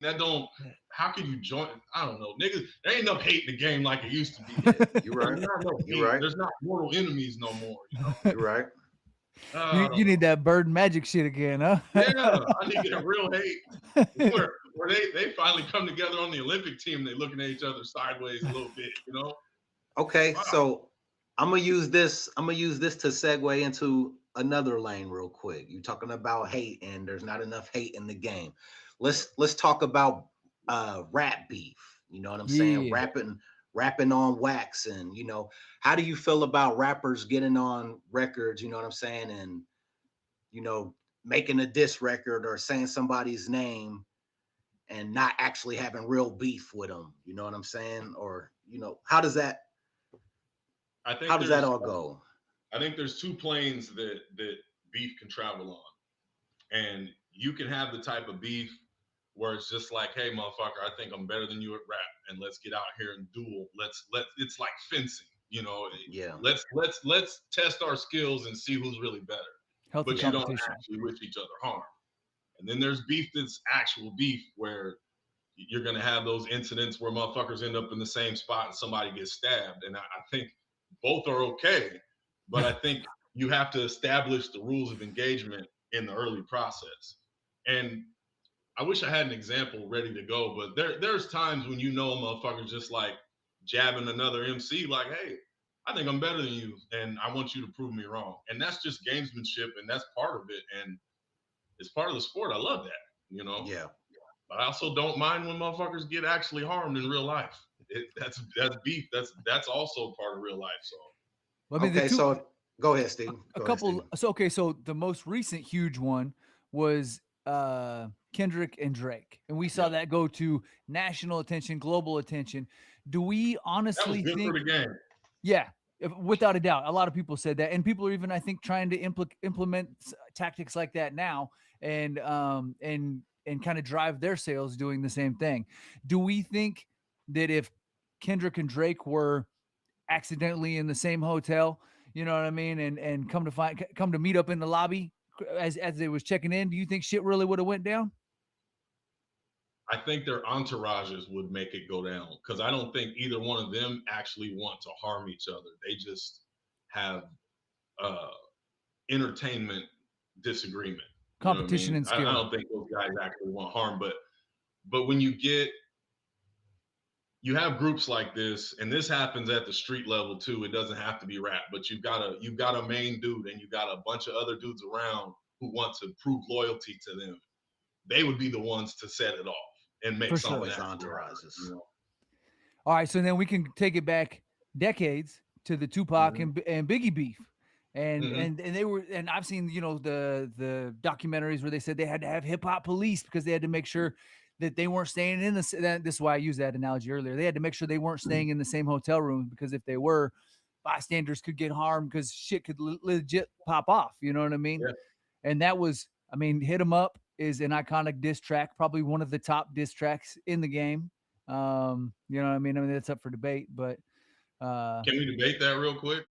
that don't. How can you join? I don't know, niggas. There ain't enough hate in the game like it used to be. Yeah, you're There's right. not enough You're hate. right. There's not mortal enemies no more. You're right. I You don't need know. that bird magic shit again, huh? Yeah, I need that real hate where they finally come together on the Olympic team. They looking at each other sideways a little bit. Okay, Wow. so I'm gonna use this. I'm gonna use this to segue into another lane real quick. You're talking about hate, and there's not enough hate in the game. Let's talk about rap beef. You know what I'm saying? Yeah. Rapping on wax, and how do you feel about rappers getting on records? You know what I'm saying? And you know, making a diss record or saying somebody's name and not actually having real beef with them. You know what I'm saying? Or how does that I how think does that there's all go? I think there's two planes that beef can travel on, and you can have the type of beef where it's just like, hey, motherfucker, I think I'm better than you at rap, and let's get out here and duel. Let It's like fencing, Yeah. Let's test our skills and see who's really better. Healthy But you don't competition. actually wish each other harm. And then there's beef that's actual beef where you're gonna have those incidents where motherfuckers end up in the same spot and somebody gets stabbed. And I think both are okay, but I think you have to establish the rules of engagement in the early process. And I wish I had an example ready to go, but there's times when a motherfucker's just like jabbing another MC, like, hey, I think I'm better than you, and I want you to prove me wrong. And that's just gamesmanship, and that's part of it, and it's part of the sport. I love that. Yeah. But I also don't mind when motherfuckers get actually harmed in real life. That's beef. That's also part of real life. So Well, I mean, the Okay, two, so go ahead, Steve. a Go ahead, couple. Steve. So okay, so the most recent huge one was Kendrick and Drake, and we saw yeah, that go to national attention, global attention. Do we that was honestly good for think? the game. Yeah, without a doubt, a lot of people said that, and people are even, I think, trying to implement tactics like that now, and kind of drive their sales doing the same thing. Do we think that if Kendrick and Drake were accidentally in the same hotel, you know what I mean, and come to meet up in the lobby as they was checking in, do you think shit really would have went down? I think their entourages would make it go down because I don't think either one of them actually want to harm each other. They just have uh, entertainment disagreement. You know what I Competition mean? and I skill. don't think those guys actually want harm, but when you have groups like this, and this happens at the street level too. It doesn't have to be rap, but you've got a main dude, and you got a bunch of other dudes around who want to prove loyalty to them. They would be the ones to set it off and make For something sure. Always actually happen. entourages. All right, so then we can take it back decades to the Tupac Mm-hmm. and Biggie beef. And Mm-hmm. and and they were, and I've seen, the documentaries where they said they had to have hip hop police because they had to make sure that they weren't staying in this is why I used that analogy earlier. They had to make sure they weren't staying in the same hotel room, because if they were, bystanders could get harmed because shit could legit pop off. You know what I mean? Yeah. And that was, I mean, "Hit 'Em Up" is an iconic diss track, probably one of the top diss tracks in the game. You know what I mean? I mean, that's up for debate, but uh, Can we debate that real quick?